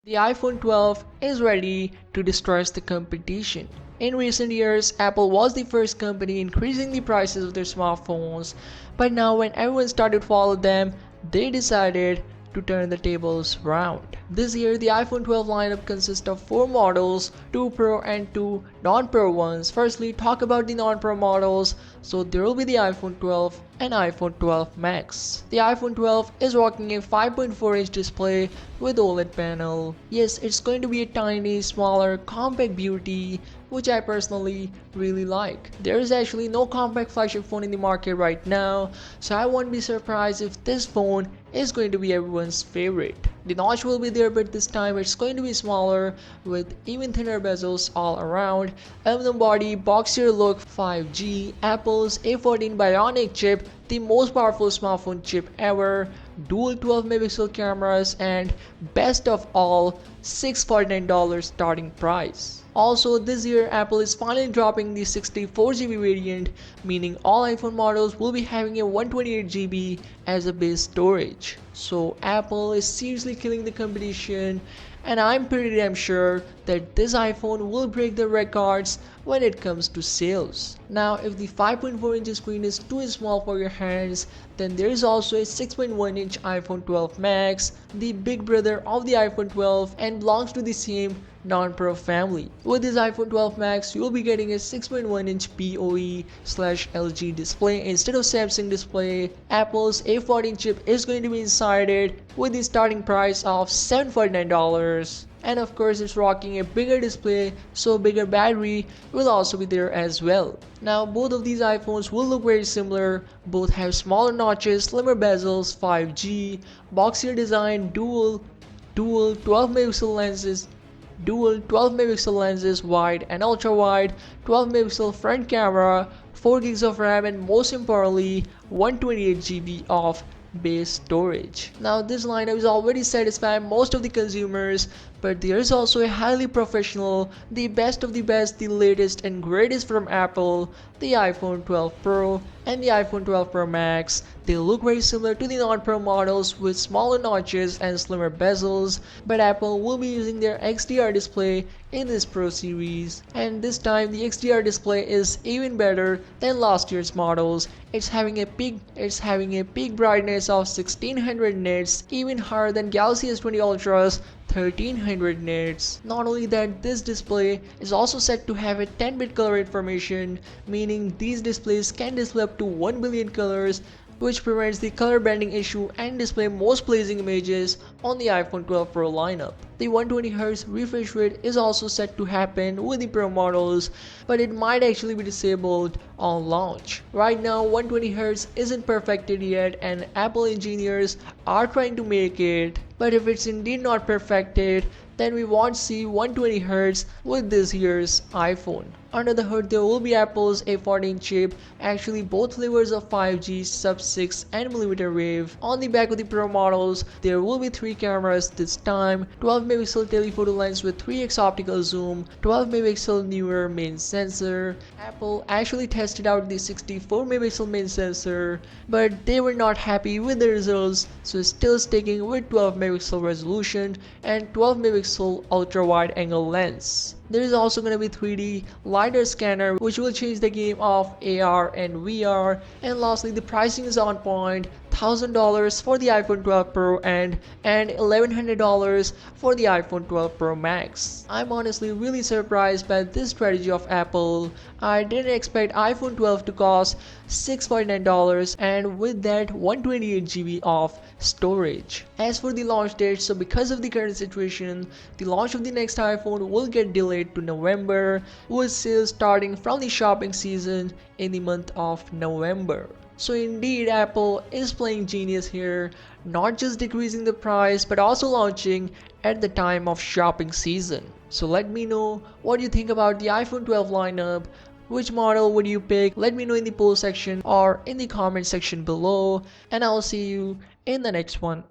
The iPhone 12 is ready to destroy the competition. In recent years, Apple was the first company increasing the prices of their smartphones, but now when everyone started to follow them, they decided to turn the tables round. This year, the iPhone 12 lineup consists of 4 models, 2 Pro and 2 non-Pro ones. Firstly, talk about the non-Pro models. So there will be the iPhone 12 and iPhone 12 Max. The iPhone 12 is rocking a 5.4-inch display with OLED panel. Yes, it's going to be a tiny, smaller, compact beauty, which I personally really like. There is actually no compact flagship phone in the market right now, so I won't be surprised if this phone is going to be everyone's favorite. The notch will be there, but this time it's going to be smaller with even thinner bezels all around, aluminum body, boxier look, 5G, Apple's A14 Bionic chip, the most powerful smartphone chip ever, dual 12 megapixel cameras, and best of all, $649 starting price. Also, this year Apple is finally dropping the 64GB variant, meaning all iPhone models will be having a 128GB as a base storage. So Apple is seriously killing the competition, and I'm pretty damn sure that this iPhone will break the records when it comes to sales. Now, if the 5.4-inch screen is too small for your hands, then there is also a 6.1-inch iPhone 12 Max, the big brother of the iPhone 12 and belongs to the same non-Pro family. With this iPhone 12 Max, you will be getting a 6.1-inch PoE/LG display instead of Samsung display. Apple's A14 chip is going to be inside it with the starting price of $749. And of course, it's rocking a bigger display, so bigger battery will also be there as well. Now, both of these iPhones will look very similar. Both have smaller notches, slimmer bezels, 5G, boxier design, dual 12 megapixel lenses, wide and ultra wide, 12 megapixel front camera, 4 gigs of RAM, and most importantly 128GB of base storage. Now, this lineup is already satisfying most of the consumers, but there is also a highly professional, the best of the best, the latest and greatest from Apple, the iPhone 12 Pro and the iPhone 12 Pro Max. They look very similar to the non-Pro models with smaller notches and slimmer bezels, but Apple will be using their XDR display in this Pro series, and this time the XDR display is even better than last year's models. It's having a peak brightness of 1600 nits, even higher than Galaxy S20 Ultra's 1300 nits. Not only that, this display is also set to have a 10-bit color information, meaning these displays can display up to 1 billion colors, which prevents the color bending issue and display most pleasing images on the iPhone 12 Pro lineup. The 120Hz refresh rate is also set to happen with the Pro models, but it might actually be disabled on launch. Right now, 120Hz isn't perfected yet, and Apple engineers are trying to make it, but if it's indeed not perfected, then we won't see 120Hz with this year's iPhone. Under the hood, there will be Apple's A14 chip, actually both flavors of 5G, sub-6 and millimeter wave. On the back of the Pro models, there will be 3 cameras this time, 12 megapixel telephoto lens with 3x optical zoom, 12 megapixel newer main sensor. Apple actually tested out the 64 megapixel main sensor, but they were not happy with the results, so still sticking with 12 megapixel resolution and 12 megapixel ultra wide angle lens. There is also going to be 3D LiDAR scanner, which will change the game of AR and VR. And lastly, the pricing is on point. $1,000 for the iPhone 12 Pro and $1,100 for the iPhone 12 Pro Max. I'm honestly really surprised by this strategy of Apple. I didn't expect iPhone 12 to cost $649 and with that 128GB of storage. As for the launch date, so because of the current situation, the launch of the next iPhone will get delayed to November, with sales starting from the shopping season in the month of November. So indeed, Apple is playing genius here, not just decreasing the price but also launching at the time of shopping season. So let me know what you think about the iPhone 12 lineup. Which model would you pick? Let me know in the poll section or in the comment section below, and I'll see you in the next one.